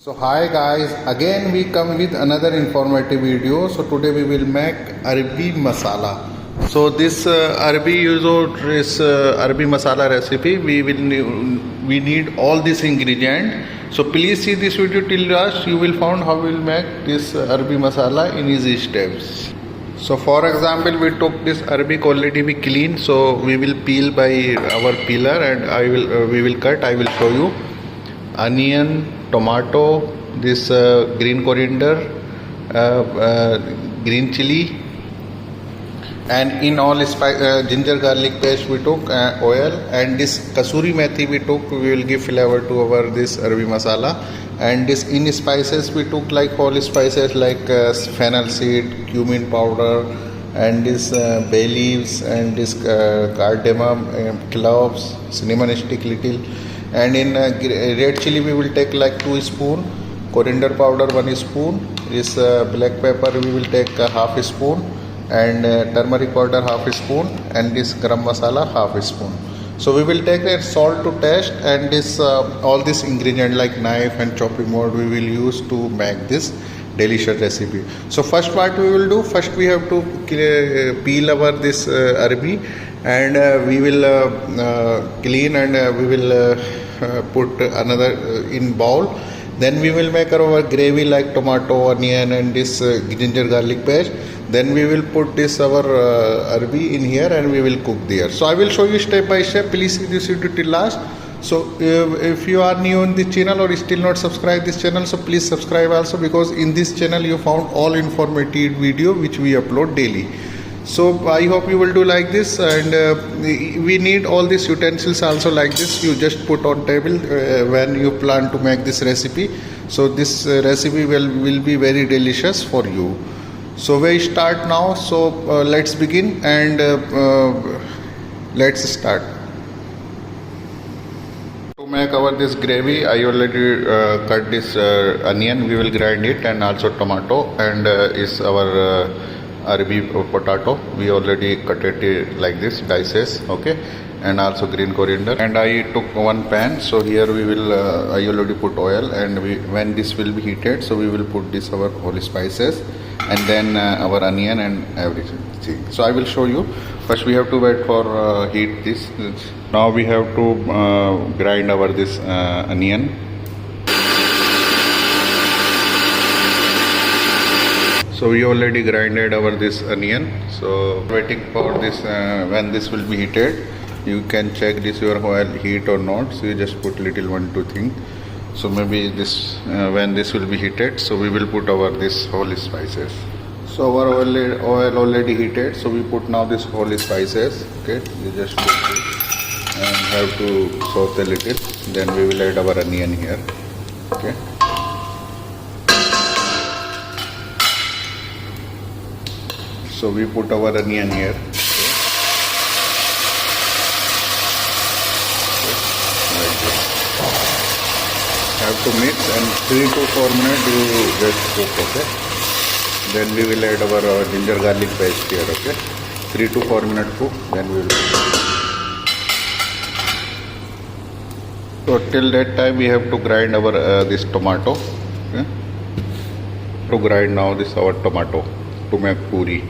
So hi guys, again we come with another informative video. So today we will make Arbi masala. So this Arbi Arbi masala recipe, we need all this ingredient. So please see this video till last. You will find how we will make this Arbi masala in easy steps. So for example, we took this Arabic already we clean. So we will peel by our peeler and we will cut. I will show you onion, tomato, this green coriander, green chili, and in all ginger garlic paste we took, oil, and this kasuri methi we took. We will give flavor to our this Arabi masala. And this in spices we took like all spices like fennel seed, cumin powder, and this bay leaves, and this cardamom, cloves, cinnamon stick little. And in red chili we will take like 2 spoon, coriander powder 1 spoon, this black pepper we will take half spoon, and turmeric powder half spoon, and this garam masala half spoon. So we will take that salt to taste, and this all this ingredient like knife and chopping board we will use to make this delicious recipe. So first part we will do, first we have to peel our this Arbi, and we will clean, and we will put another in bowl. Then we will make our gravy like tomato, onion, and this ginger garlic paste. Then we will put this our Arbi in here, and we will cook there. So I will show you step by step. Please see this video till last. So if you are new on this channel or still not subscribe this channel, so please subscribe also, because in this channel you found all informative video which we upload daily. So I hope you will do like this, and we need all these utensils also like this. You just put on table when you plan to make this recipe. So this recipe will be very delicious for you. So we start now. So let's begin, and let's start. To make our this gravy, I already cut this onion. We will grind it, and also tomato, and is our Arbi potato. We already cut it like this dices, okay, and also green coriander. And I took one pan. So here we will I already put oil, and when this will be heated, so we will put this our whole spices, and then our onion and everything. So I will show you. First we have to wait for heat this. Now we have to grind our this onion. So we already grinded our this onion. So waiting for this when this will be heated. You can check this your oil heat or not. So you just put little 1-2 thing. So maybe this when this will be heated, so we will put our this whole spices. So our oil already heated. So we put now this whole spices. Okay, you just put it and have to saute a little. Then we will add our onion here. Okay. So we put our onion here. Have to mix, and 3 to 4 minutes you just cook, okay. Then we will add our ginger garlic paste here, okay. 3 to 4 minutes cook, then we will. So till that time we have to grind our this tomato, okay. To grind now this our tomato to make puri.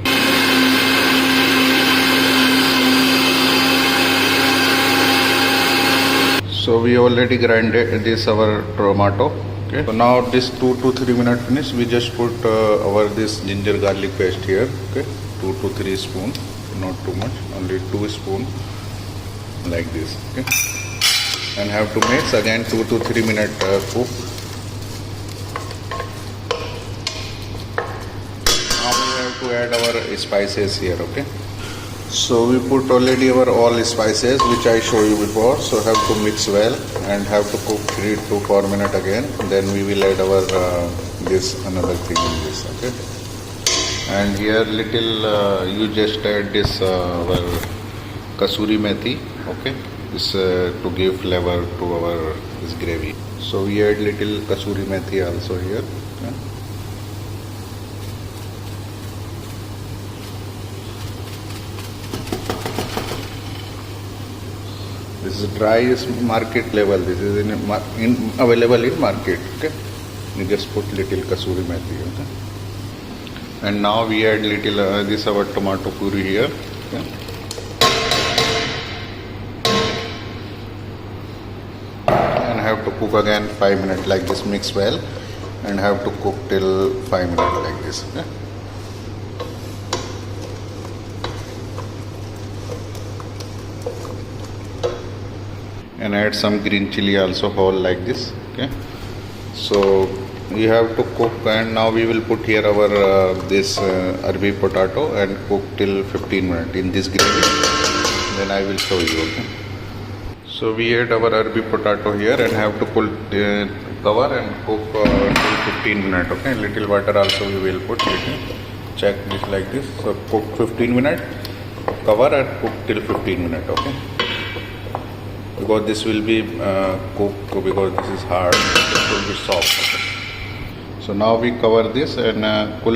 So we already grinded this our tomato. Okay. So now this 2 to 3 minutes finish. We just put our this ginger garlic paste here. Okay, 2 to 3 spoon, not too much, only 2 spoon, like this. Okay, and have to mix again 2 to 3 minutes cook. Now we have to add our spices here. Okay. So we put already our all spices which I show you before. So have to mix well and have to cook 3 to 4 minutes again. Then we will add our this another thing in this. Okay. And here little you just add this our kasuri methi. Okay. This to give flavor to our this gravy. So we add little kasuri methi also here. Okay. This is dry is market level. This is in available in market. Okay. You just put little kasuri methi. Okay? And now we add little this our tomato puree here. Okay? And have to cook again 5 minutes like this. Mix well and have to cook till 5 minutes like this. Okay? And add some green chili also whole like this. Okay, so we have to cook, and now we will put here our this Arbi potato and cook till 15 minutes in this gravy. Then I will show you. Okay, so we add our Arbi potato here and have to put cover and cook till 15 minutes. Okay, little water also we will put. Check this like this. So cook 15 minutes, cover and cook till 15 minutes. Okay, because this will be cooked, because this is hard, it will be soft. Okay. So now we cover this and cook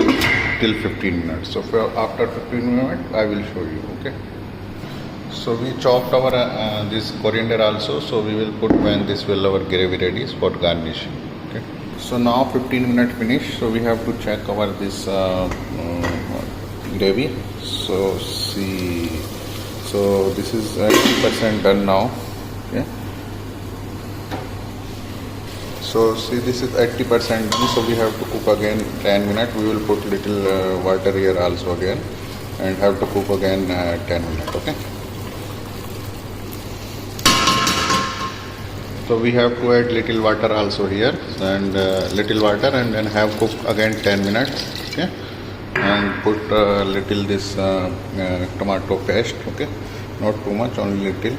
till 15 minutes. So after 15 minutes I will show you. Okay, so we chopped our this coriander also, so we will put when this will our gravy ready for garnish. Okay, so now 15 minutes finish, so we have to check our this gravy. So see, so this is 80% done now. Okay. So see, this is 80% done, so we have to cook again 10 minutes. We will put little water here also again and have to cook again 10 minutes. Okay. So we have to add little water also here and little water and then have cook again 10 minutes. Okay. And put little this tomato paste. Okay. Not too much, only little.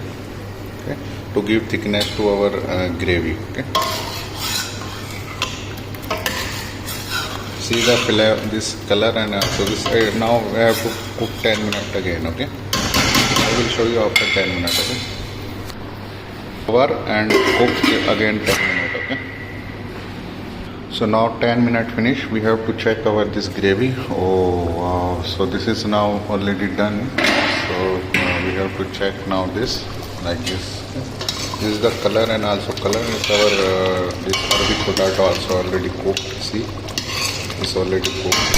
Okay, to give thickness to our gravy. Okay, see the flavor, this color, and so this now we have to cook 10 minutes again. Okay, I will show you after 10 minutes. Okay, cover and cook again 10 minutes. Okay, so now 10 minutes finish. We have to check our this gravy. Oh wow, so this is now already done. So we have to check now this like this. This is the color, and also color is our this Arbi potato also already cooked. See, it's already cooked.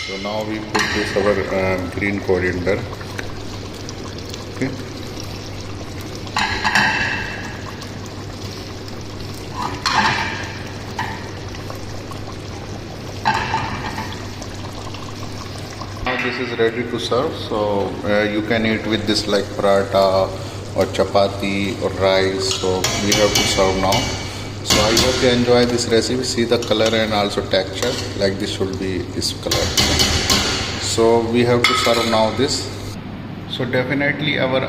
So now we put this our green coriander. Okay. This is ready to serve, so you can eat with this like paratha or chapati or rice. So we have to serve now. So I hope you enjoy this recipe. See the color and also texture, like this should be this color. So we have to serve now this. So definitely our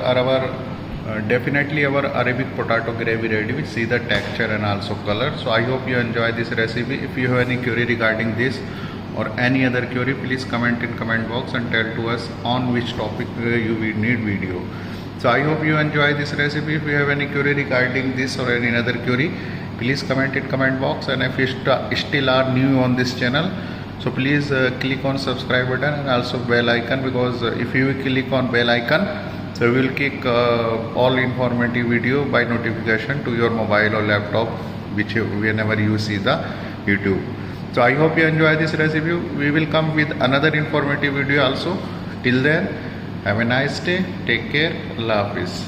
Arabic potato gravy ready. We see the texture and also color. So I hope you enjoy this recipe. If you have any query regarding this or any other query, please comment in comment box and tell to us on which topic you will need video. So I hope you enjoy this recipe. If you have any query regarding this or any other query, please comment in comment box. And if you still are new on this channel, so please click on subscribe button and also bell icon, because if you click on bell icon, so we will kick all informative video by notification to your mobile or laptop, whenever you see the YouTube. So I hope you enjoy this recipe. We will come with another informative video also. Till then, have a nice day. Take care. Allah Hafiz.